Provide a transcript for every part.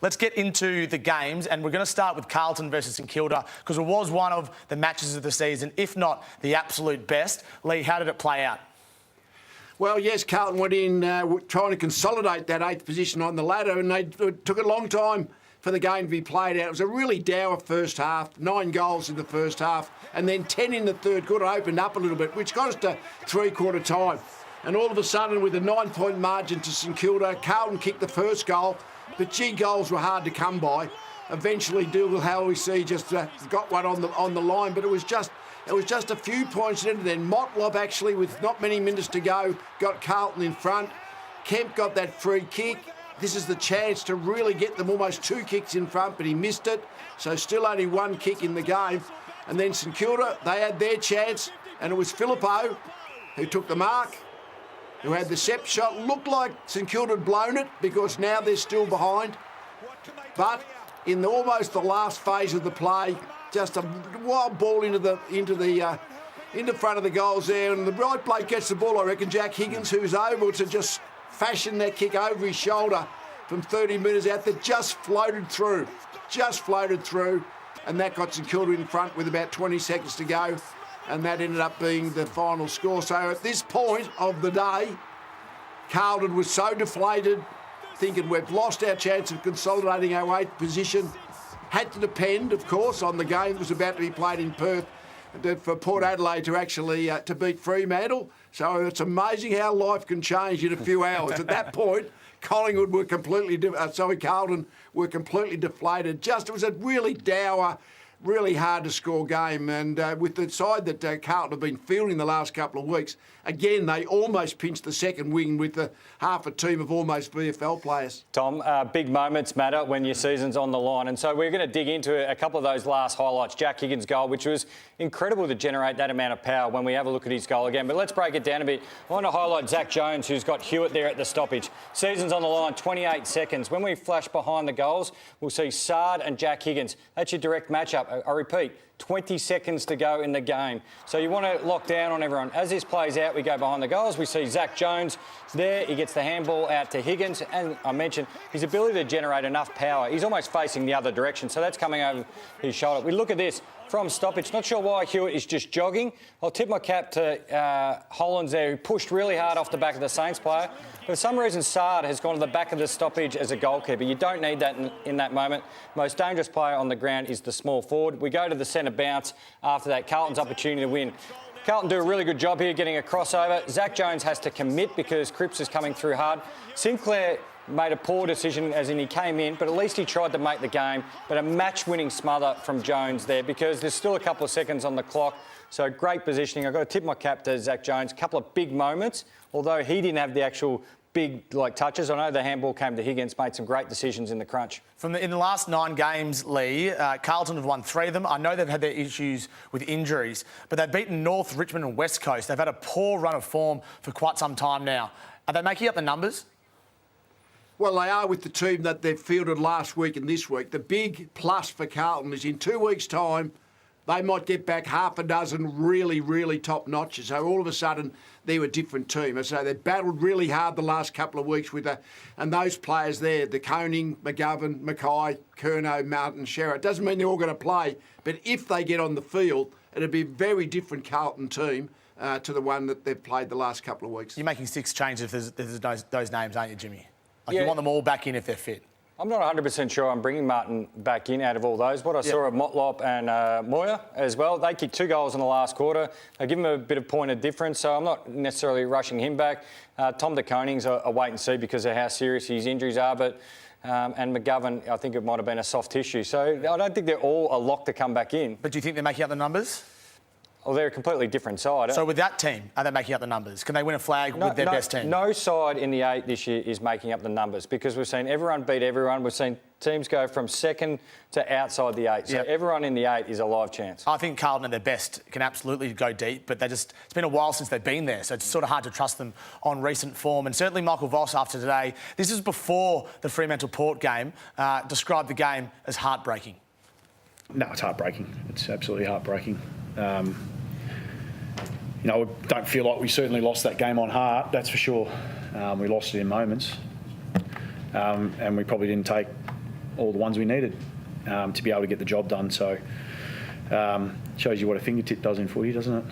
Let's get into the games, and we're going to start with Carlton versus St Kilda because it was one of the matches of the season, if not the absolute best. Lee, how did it play out? Well, yes, Carlton went in trying to consolidate that 8th position on the ladder, and it took a long time for the game to be played out. It was a really dour first half, 9 goals in the first half, and then 10 in the third quarter opened up a little bit, which got us to three-quarter time. And all of a sudden, with a 9-point margin to St Kilda, Carlton kicked the first goal, but gee, goals were hard to come by. Eventually, Dougal Howie just got one on the line, but it was just a few points in it. Then Motlop, actually, with not many minutes to go, got Carlton in front. Kemp got that free kick. This is the chance to really get them almost 2 kicks in front, but he missed it. So still only 1 kick in the game. And then St Kilda, they had their chance, and it was Filippo who took the mark, who had the Sepp shot. Looked like St Kilda had blown it because now they're still behind. But in almost the last phase of the play, just a wild ball into front of the goals there, and the right bloke gets the ball. I reckon Jack Higgins, who's able to just fashion that kick over his shoulder from 30 metres out, that just floated through, and that got St Kilda in front with about 20 seconds to go, and that ended up being the final score. So at this point of the day, Carlton was so deflated, thinking we've lost our chance of consolidating our 8th position. Had to depend, of course, on the game that was about to be played in Perth for Port Adelaide to actually to beat Fremantle. So it's amazing how life can change in a few hours. At that point, Carlton were completely deflated. It was a really dour, really hard to score game, and with the side that Carlton have been fielding the last couple of weeks, again they almost pinched the second wing with half a team of almost VFL players. Tom, big moments matter when your season's on the line, and so we're going to dig into a couple of those last highlights. Jack Higgins' goal, which was incredible to generate that amount of power when we have a look at his goal again. But let's break it down a bit. I want to highlight Zach Jones, who's got Hewitt there at the stoppage. Season's on the line, 28 seconds. When we flash behind the goals, we'll see Sard and Jack Higgins. That's your direct matchup. I repeat, 20 seconds to go in the game. So you want to lock down on everyone. As this plays out, we go behind the goals. We see Zach Jones there. He gets the handball out to Higgins. And I mentioned his ability to generate enough power. He's almost facing the other direction. So that's coming over his shoulder. We look at this from stoppage. Not sure why Hewitt is just jogging. I'll tip my cap to Hollands there, who pushed really hard off the back of the Saints player. For some reason, Sard has gone to the back of the stoppage as a goalkeeper. You don't need that in that moment. Most dangerous player on the ground is the small forward. We go to the centre bounce after that. Carlton's opportunity to win. Carlton do a really good job here getting a crossover. Zach Jones has to commit because Cripps is coming through hard. Sinclair made a poor decision, as in he came in, but at least he tried to make the game. But a match-winning smother from Jones there because there's still a couple of seconds on the clock. So great positioning. I've got to tip my cap to Zach Jones. A couple of big moments, although he didn't have the actual big touches. I know the handball came to Higgins, made some great decisions in the crunch. In the last 9 games, Lee, Carlton have won 3 of them. I know they've had their issues with injuries, but they've beaten North, Richmond and West Coast. They've had a poor run of form for quite some time now. Are they making up the numbers? Well, they are with the team that they've fielded last week and this week. The big plus for Carlton is in 2 weeks' time, they might get back half a dozen really, really top notches. So all of a sudden, they're a different team. And so they've battled really hard the last couple of weeks and those players there, the Koning, McGovern, Mackay, Curnow, Martin, Sherrod. It doesn't mean they're all going to play, but if they get on the field, it'll be a very different Carlton team to the one that they've played the last couple of weeks. You're making 6 changes if there's those names, aren't you, Jimmy? You want them all back in if they're fit. I'm not 100% sure I'm bringing Martin back in out of all those. What I saw of Motlop and Moyer as well, they kicked 2 goals in the last quarter. They give him a bit of point of difference, so I'm not necessarily rushing him back. Tom de Koning's a wait and see because of how serious his injuries are, but and McGovern, I think it might have been a soft tissue. So I don't think they're all a lock to come back in. But do you think they're making up the numbers? Well, they're a completely different side. So with that team, are they making up the numbers? Can they win a flag with their best team? No side in the 8 this year is making up the numbers because we've seen everyone beat everyone. We've seen teams go from second to outside the 8. So everyone in the 8 is a live chance. I think Carlton at their best can absolutely go deep, but it's been a while since they've been there, so it's sort of hard to trust them on recent form. And certainly Michael Voss after today, this is before the Fremantle Port game, described the game as heartbreaking. No, it's heartbreaking. It's absolutely heartbreaking. I don't feel like we certainly lost that game on heart, that's for sure. We lost it in moments. And we probably didn't take all the ones we needed to be able to get the job done. So shows you what a fingertip does in footy, doesn't it?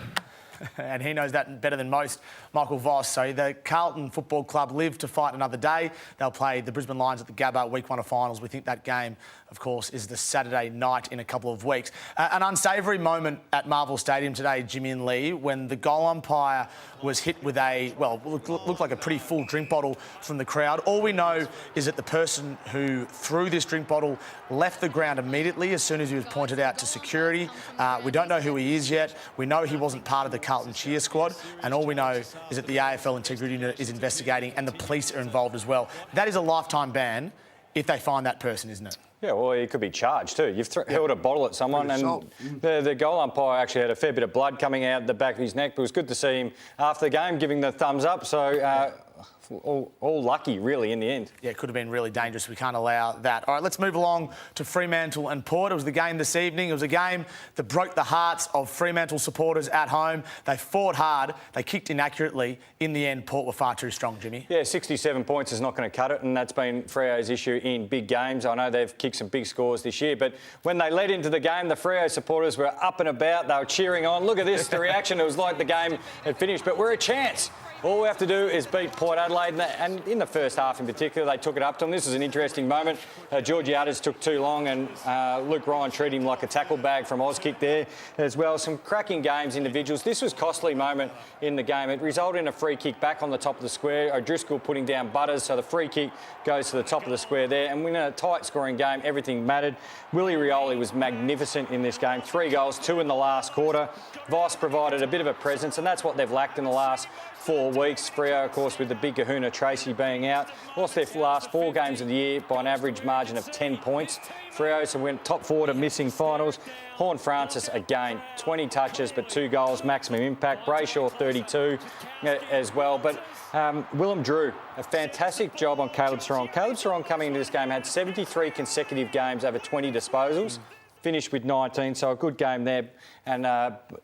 And he knows that better than most, Michael Voss. So the Carlton Football Club live to fight another day. They'll play the Brisbane Lions at the Gabba week 1 of finals. We think that game, of course, is the Saturday night in a couple of weeks. An unsavoury moment at Marvel Stadium today, Jimmy and Lee, when the goal umpire was hit with looked like a pretty full drink bottle from the crowd. All we know is that the person who threw this drink bottle left the ground immediately as soon as he was pointed out to security. We don't know who he is yet. We know he wasn't part of the Carlton cheer squad, and all we know is that the AFL Integrity Unit is investigating and the police are involved as well. That is a lifetime ban if they find that person, isn't it? Yeah, well, he could be charged too. You've held a bottle at someone, and the goal umpire actually had a fair bit of blood coming out the back of his neck, but it was good to see him after the game giving the thumbs up. So all lucky, really, in the end. Yeah, it could have been really dangerous. We can't allow that. All right, let's move along to Fremantle and Port. It was the game this evening. It was a game that broke the hearts of Fremantle supporters at home. They fought hard. They kicked inaccurately. In the end, Port were far too strong, Jimmy. Yeah, 67 points is not going to cut it, and that's been Freo's issue in big games. I know they've kicked some big scores this year, but when they led into the game, the Freo supporters were up and about. They were cheering on. Look at this, the reaction. It was like the game had finished, but we're a chance. All we have to do is beat Port Adelaide, and in the first half in particular, they took it up to them. This was an interesting moment. Georgiades took too long, and Luke Ryan treated him like a tackle bag from Auskick there as well. Some cracking games, individuals. This was a costly moment in the game. It resulted in a free kick back on the top of the square. O'Driscoll putting down Butters, so the free kick goes to the top of the square there. And in a tight scoring game, everything mattered. Willie Rioli was magnificent in this game. 3 goals, 2 in the last quarter. Voss provided a bit of a presence, and that's what they've lacked in the last 4 weeks. Freo, of course, with the big kahuna Tracy being out, lost their last 4 games of the year by an average margin of 10 points. Freo so went top 4 to missing finals. Horne-Francis, again, 20 touches but 2 goals, maximum impact. Brayshaw, 32 as well. But Willem Drew, a fantastic job on Caleb Serong. Caleb Serong coming into this game had 73 consecutive games over 20 disposals. Finished with 19, so a good game there. And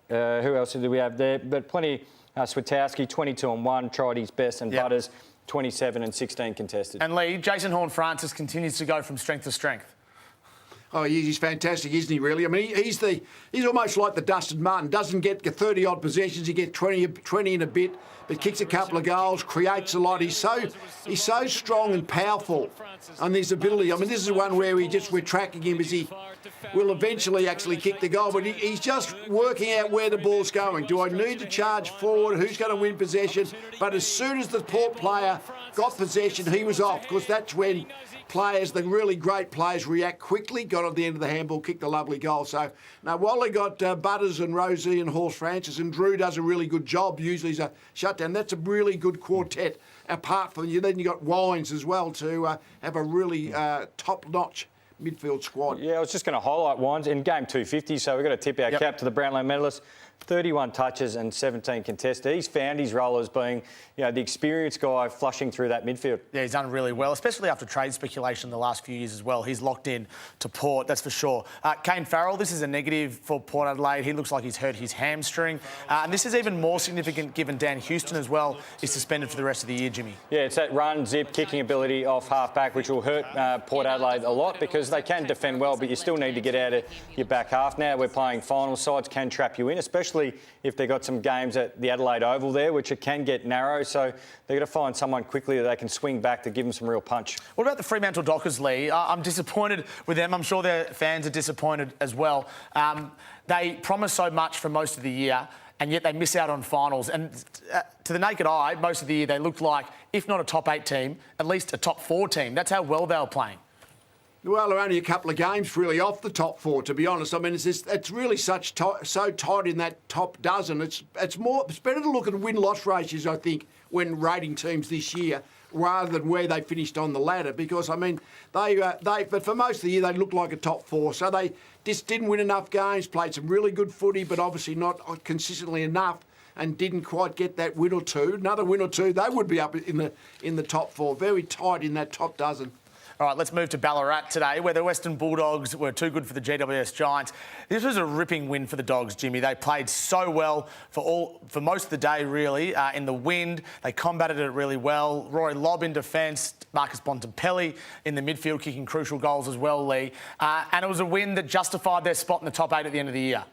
who else did we have there? But plenty. Switowski, 22 and 1, tried his best, and Butters, 27 and 16 contested. And Lee, Jason Horne-Francis continues to go from strength to strength. Oh, he's fantastic, isn't he, really? I mean, he's almost like the Dustin Martin. Doesn't get 30-odd possessions. He gets 20 in a bit, but kicks a couple of goals, creates a lot. He's so strong and powerful on his ability. I mean, this is one where we're tracking him as he will eventually actually kick the goal, but he's just working out where the ball's going. Do I need to charge forward? Who's going to win possession? But as soon as the Port player got possession, he was off, because that's when players, the really great players, react quickly, got on the end of the handball, kicked a lovely goal. So now while they got Butters and Rosie and Horse-Francis, and Drew does a really good job, usually he's a shutdown, that's a really good quartet. Apart from you, then you got Wines as well to have a really top-notch midfield squad. Yeah, I was just going to highlight Wines in game 250, so we've got to tip our cap to the Brownlow medalist. 31 touches and 17 contested. He's found his role as being, the experienced guy flushing through that midfield. Yeah, he's done really well, especially after trade speculation the last few years as well. He's locked in to Port, that's for sure. Kane Farrell, this is a negative for Port Adelaide. He looks like he's hurt his hamstring. And this is even more significant given Dan Houston as well is suspended for the rest of the year, Jimmy. Yeah, it's that run, zip, kicking ability off half-back, which will hurt Port Adelaide a lot because they can defend well, but you still need to get out of your back half. Now we're playing final sides, can trap you in, especially if they've got some games at the Adelaide Oval there, which it can get narrow. So they've got to find someone quickly that they can swing back to give them some real punch. What about the Fremantle Dockers, Lee? I'm disappointed with them. I'm sure their fans are disappointed as well. They promise so much for most of the year, and yet they miss out on finals. And to the naked eye, most of the year they looked like, if not a top 8 team, at least a top 4 team. That's how well they were playing. Well, they're only a couple of games really off the top 4, to be honest. I mean, it's really so tight in that top dozen. It's better to look at win-loss ratios, I think, when rating teams this year, rather than where they finished on the ladder. Because I mean, but for most of the year they looked like a top 4, so they just didn't win enough games. Played some really good footy, but obviously not consistently enough, and didn't quite get that win or two. Another win or two, they would be up in the top 4. Very tight in that top dozen. All right, let's move to Ballarat today, where the Western Bulldogs were too good for the GWS Giants. This was a ripping win for the Dogs, Jimmy. They played so well for most of the day, really, in the wind. They combated it really well. Rory Lobb in defence, Marcus Bontempelli in the midfield, kicking crucial goals as well, Lee. And it was a win that justified their spot in the top 8 at the end of the year.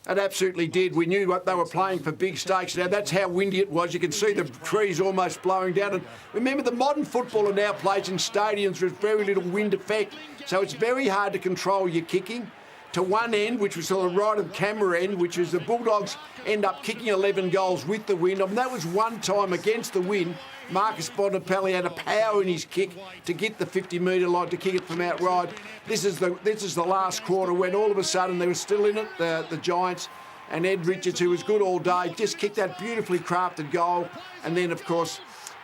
It absolutely did. We knew what they were playing for, big stakes. Now, that's how windy it was. You can see the trees almost blowing down. And remember, the modern footballer now plays in stadiums with very little wind effect. So it's very hard to control your kicking. To one end, which was to the right of the camera end, which is the Bulldogs end up kicking 11 goals with the wind. I mean, that was one time against the wind. Marcus Bontempelli had a power in his kick to get the 50-metre line to kick it from outright. This is the last quarter when all of a sudden they were still in it, the Giants, and Ed Richards, who was good all day, just kicked that beautifully crafted goal. And then, of course,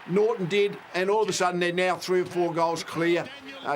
Norton did, and all of a sudden they're now 3 or 4 goals clear.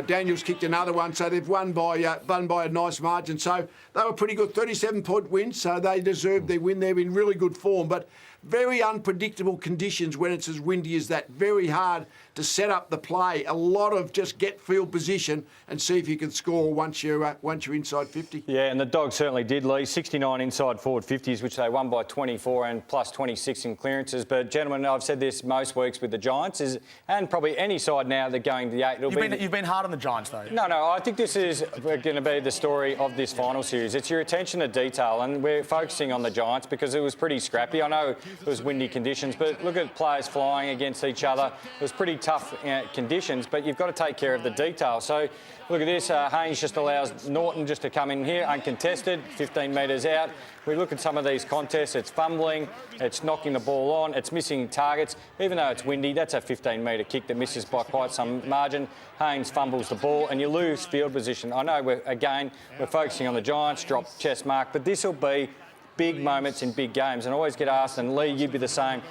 Daniels kicked another one, so they've won by a nice margin. So they were pretty good, 37-point wins, so they deserved their win. They're in really good form, but very unpredictable conditions when it's as windy as that. Very hard to set up the play. A lot of just get field position and see if you can score once you're inside 50. Yeah, and the Dogs certainly did, Lee. 69 inside forward 50s, which they won by 24 and plus 26 in clearances. But, gentlemen, I've said this most weeks with the Giants, and probably any side now that going to the 8... You've been hard on the Giants, though. No, I think this is going to be the story of this final series. It's your attention to detail, and we're focusing on the Giants because it was pretty scrappy. I know it was windy conditions, but look at players flying against each other. It was pretty tough conditions, but you've got to take care of the detail. So look at this. Haynes just allows Norton just to come in here uncontested, 15 metres out. We look at some of these contests, it's fumbling, it's knocking the ball on, it's missing targets. Even though it's windy, that's a 15-metre kick that misses by quite some margin. Haynes fumbles the ball and you lose field position. I know we're focusing on the Giants, drop chest mark, but this will be big moments in big games. And I always get asked, and Lee, you'd be the same,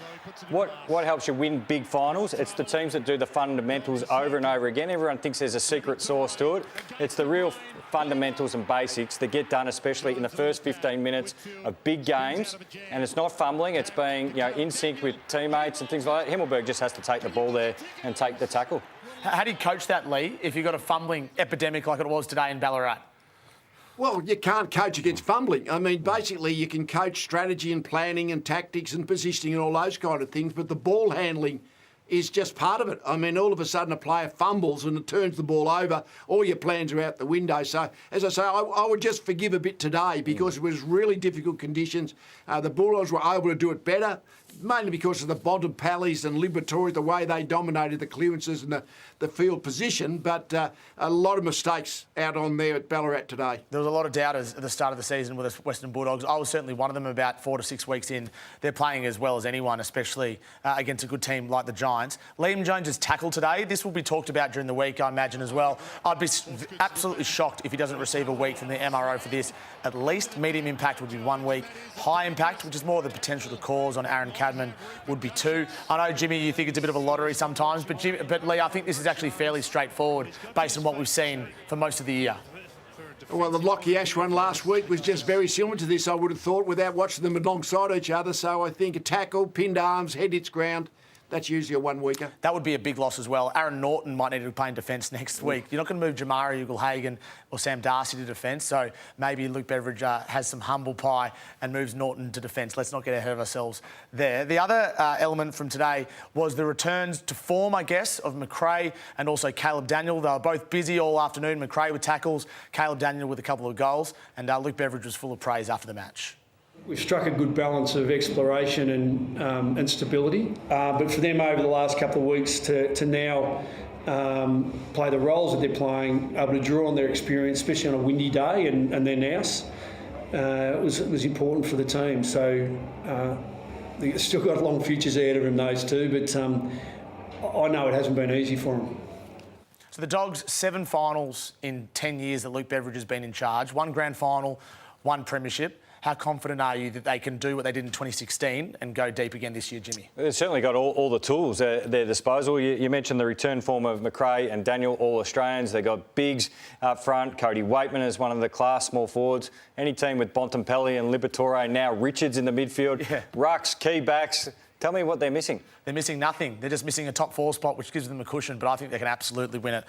what helps you win big finals? It's the teams that do the fundamentals over and over again. Everyone thinks there's a secret sauce to it. It's the real fundamentals and basics that get done, especially in the first 15 minutes of big games. And it's not fumbling, it's being in sync with teammates and things like that. Himmelberg just has to take the ball there and take the tackle. How do you coach that, Lee, if you've got a fumbling epidemic like it was today in Ballarat? Well, you can't coach against fumbling. I mean, basically, you can coach strategy and planning and tactics and positioning and all those kind of things, but the ball handling is just part of it. I mean, all of a sudden a player fumbles and it turns the ball over, all your plans are out the window. So, as I say, I would just forgive a bit today because it was really difficult conditions. The Bulldogs were able to do it better, mainly because of the Bontempellis and Liberatoris, the way they dominated the clearances and the field position, but a lot of mistakes out on there at Ballarat today. There was a lot of doubters at the start of the season with the Western Bulldogs. I was certainly one of them about 4 to 6 weeks in. They're playing as well as anyone, especially against a good team like the Giants. Liam Jones' tackle today, this will be talked about during the week, I imagine, as well. I'd be absolutely shocked if he doesn't receive a week from the MRO for this. At least medium impact would be 1 week. High impact, which is more the potential to cause on Aaron Cadman, would be 2. I know, Jimmy, you think it's a bit of a lottery sometimes, but Lee, I think this is actually fairly straightforward based on what we've seen for most of the year. Well, the Lockie Ash one last week was just very similar to this, I would have thought, without watching them alongside each other. So I think a tackle, pinned arms, head hits ground, that's usually a 1 weeker. That would be a big loss as well. Aaron Norton might need to play in defence next week. You're not going to move Jamari Ugle-Hagan or Sam Darcy to defence, so maybe Luke Beveridge has some humble pie and moves Norton to defence. Let's not get ahead of ourselves there. The other element from today was the returns to form, I guess, of McRae and also Caleb Daniel. They were both busy all afternoon. McRae with tackles, Caleb Daniel with a couple of goals, and Luke Beveridge was full of praise after the match. We've struck a good balance of exploration and stability, but for them over the last couple of weeks to now play the roles that they're playing, able to draw on their experience, especially on a windy day and their nous, it was important for the team. So they've still got long futures ahead of them, those two, but I know it hasn't been easy for them. So the Dogs, 7 finals in 10 years that Luke Beveridge has been in charge, 1 grand final, 1 premiership. How confident are you that they can do what they did in 2016 and go deep again this year, Jimmy? They've certainly got all the tools at their disposal. You mentioned the return form of McRae and Daniel, all Australians. They've got Biggs up front. Cody Waitman is one of the class small forwards. Any team with Bontempelli and Liberatore, now Richards in the midfield. Yeah. Rucks, key backs. Tell me what they're missing. They're missing nothing. They're just missing a top 4 spot, which gives them a cushion, but I think they can absolutely win it.